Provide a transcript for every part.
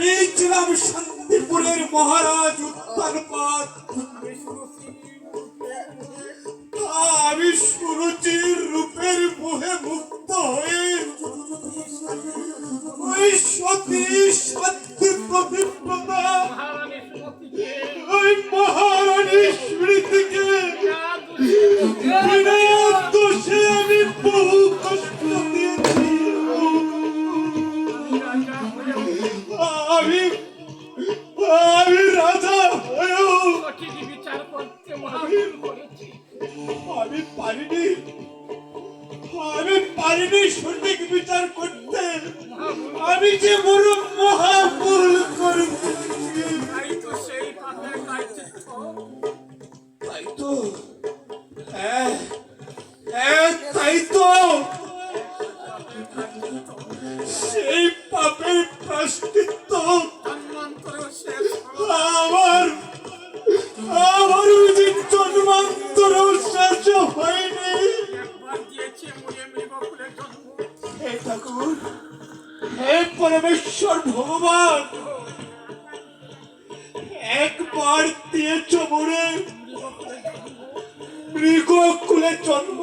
আমি ছিলাম শান্তিপুরের মহারাজ উত্তানপাদ। আমি সুরুচির রূপের মোহে মুক্ত হয়ে ওই সতী সত্যি পবিত্রতা ওই মহারানী স্মৃতিকে বিনা দোষে আমি বহু কষ্ট দিয়েছি। আমি রাজা হয়েও আমি পারিনি সঠিক বিচার করতে। আমি যে বড় মহাভুল করেছি। তাই তো তাই তো সেই পাপের প্রায়শ্চিত্ত আমার উচিত জন্মান্তরেও শেষ হয়নি। হে ঠাকুর, হে পরমেশ্বর ভগবান, একবার দিয়েছ মোরে মৃগকুলে জন্ম।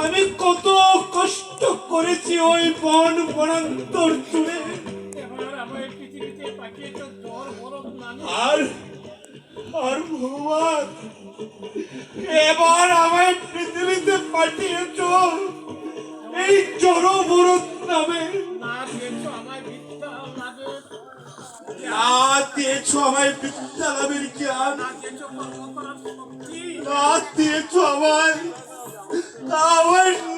আমি কত কষ্ট করেছি ওই বন বনান্তর চুড়ে। আর ভগবান, এবার আমায় পৃথিবীতে পাঠিয়েছ এই জড়ভরত নামে। না দিয়েছ আমায় বিদ্যা লাভের জ্ঞান, না দিয়েছ আমায়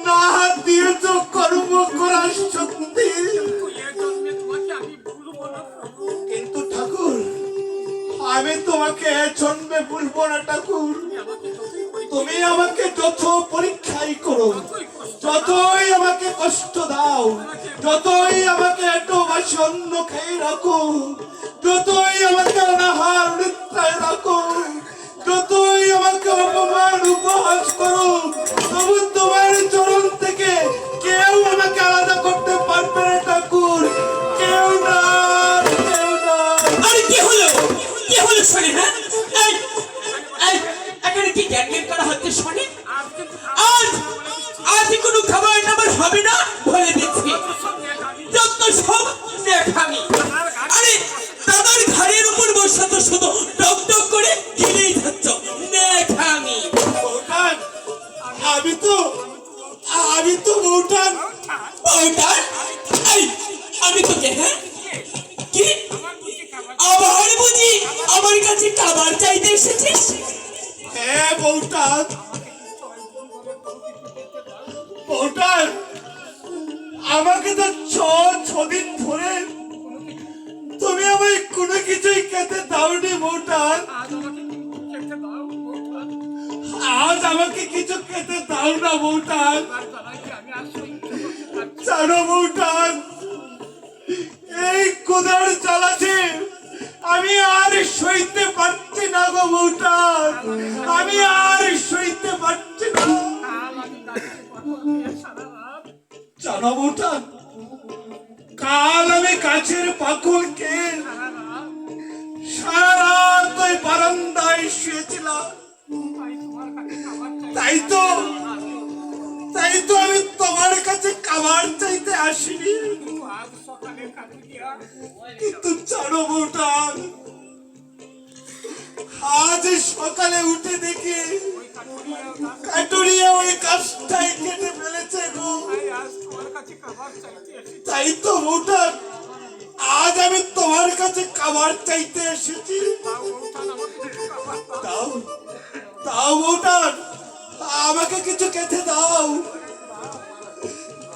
না দিয়েছ কর্ম করার শক্তি। কিন্তু ঠাকুর, আমি তোমাকে জন্মে ভুলবো না ঠাকুর। তুমি আমাকে যত পরীক্ষাই করো, যতই আমাকে কষ্ট দাও, যতই আমাকে এত মাসে অন্ন খেয়ে রাখো, যতই আমাকে অনাহার নিদ্রায় রাখো, যতই আমাকে অপমান উপহাস করো, তবু তোমার চরণ থেকে কেউ আমাকে আলাদা করতে পারবে না ঠাকুর। কেউ না, কেউ না। আরে কি হলো শোনে? হ্যাঁ, এখানে কি জ্ঞান করা হচ্ছে শোনে? আজ কোনো খাবার টাবার হবে না বলে দিচ্ছি। যত সব নেখামি। আরে দাদার ঘাড়ের উপর বসে তো শুধু টক টক করে গিলেই যাচ্ছ নেখামি। আমি তো বউটান। আমি তোকে হ্যাঁ কি আবার বুঝি আমার কাছে খাবার চাইতে এসেছিস? হ্যাঁ বউটান, আমাকে তো ছদিন ধরে তুমি আমায় কোনো কিছুই খেতে দাওনি বউটান। আজ আমাকে কিছু খেতে দাও না বউটান। জানো বউটান, এই ক্ষুধার জ্বালাতে আমি আর সইতে পারছি না গো বউটান। আমি আর সইতে পারছি না। জানো বউটান, কাল আমি গাছের পাকুল খেয়ে সারা রাত ওই বারান্দায় শুয়েছিলাম। তাই তো আমি তোমার কাছে খাবার চাইতে আসিনি। কিন্তু জানো বউটান, আজ সকালে উঠে দেখি কাটুরিয়া ওই গাছটাই কেটে ফেলেছে গো। তাই তো বউটান, আজ আমি তোমার কাছে খাবার চাইতে এসেছি। দাও বউটান, আমাকে কিছু খেতে দাও।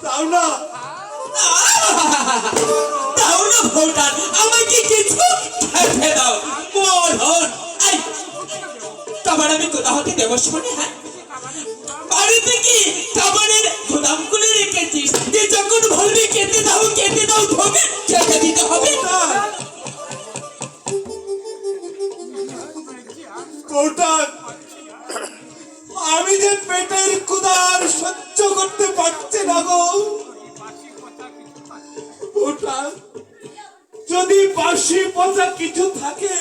দাও না ভোটার, আমাকে কিছু খেতে দাও। খাবার আমি কোথা হতে দেবো শোনে? হ্যাঁ, বাড়িতে কি খাবারের গোদাম খুলে রেখেছিস যে যখন বলবি খেতে দাও ধোবে খেতে দিতে হবে। আমি আমি যে পেটের কুদার সহ্য করতে পারছি না গো ওটা যদি বাসি পচা কিছু থাকে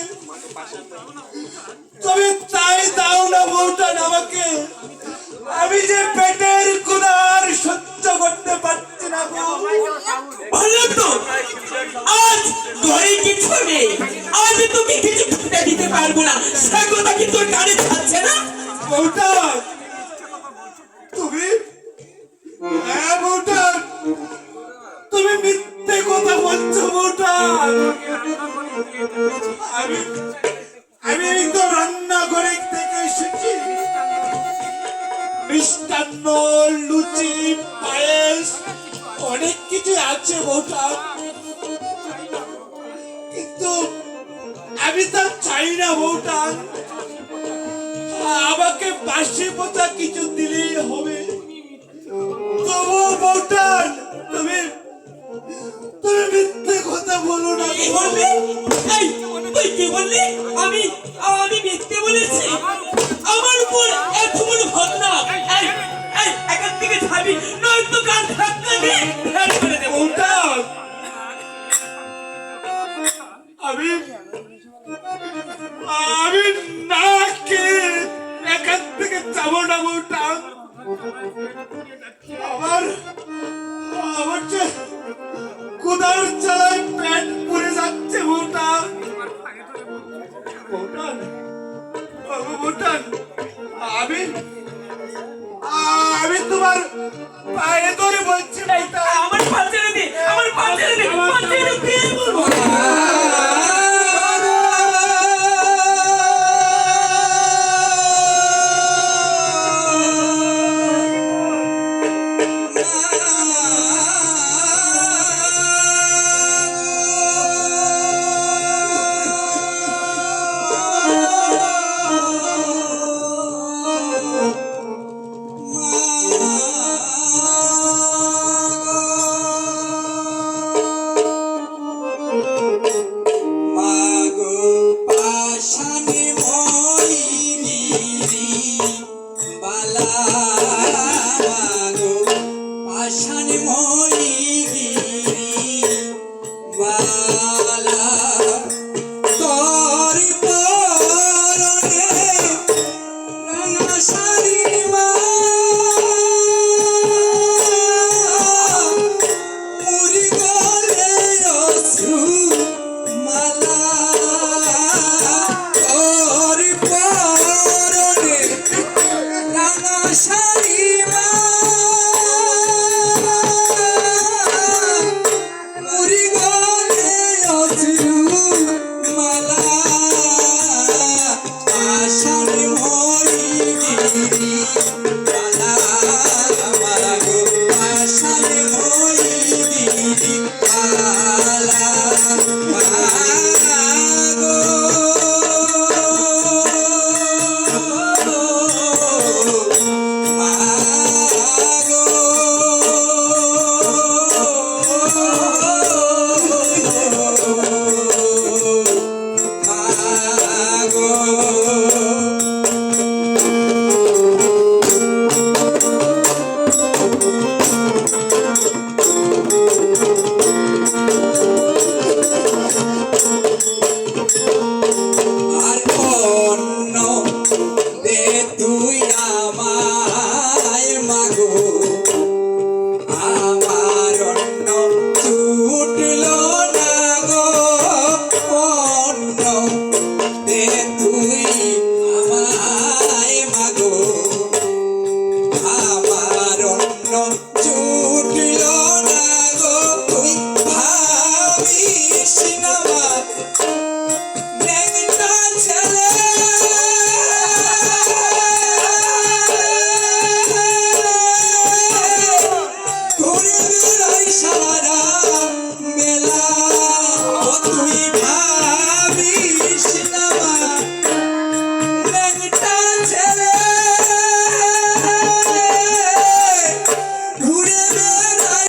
তবে তাই দাও না বউটান আমাকে আমি যে পেটের কুদার সহ্য করতে পারছি না গো ভালো তো আজ ঘরে কিছু নেই আজ তোকে কিছু খেতে দিতে পারবো না সে কথা কি তোর কানে যাচ্ছে না বউটান তুমি হ্যাঁ বউটান তুমি মিথ্যে কথা বলছো বউটান আমি আমি এই তো রান্নাঘরে থেকে এসেছি মিষ্টান্ন লুচি পায়েস অনেক কিছু আছে বউটান কিন্তু আমি তা চাই না বউটান আমাকে বাসি পচা কিছু দিলেই হবে তবু বউটান তুমি তুমি মিথ্যে কথা বলো না কি বললি এই তুই কি বললি আমি আমি মিথ্যে বলেছি আমার উপর এত বড় ভাবনা এই এই এখান থেকে যাবি নয়তো কান ধাক্কা দিয়ে বের করে দেব বউটান আমি আমি না খেয়ে এখান থেকে যাবো না বউটান আমার আমার যে কুদার চালায় পেট পুড়ে যাচ্ছে বউটান বউটান বউটান আমি আমি তোমার পায়ে ধরে বলছি বউটান আমার পা ছেড়ে দে আমার পা ছেড়ে দে পা ছেড়ে দে বলবো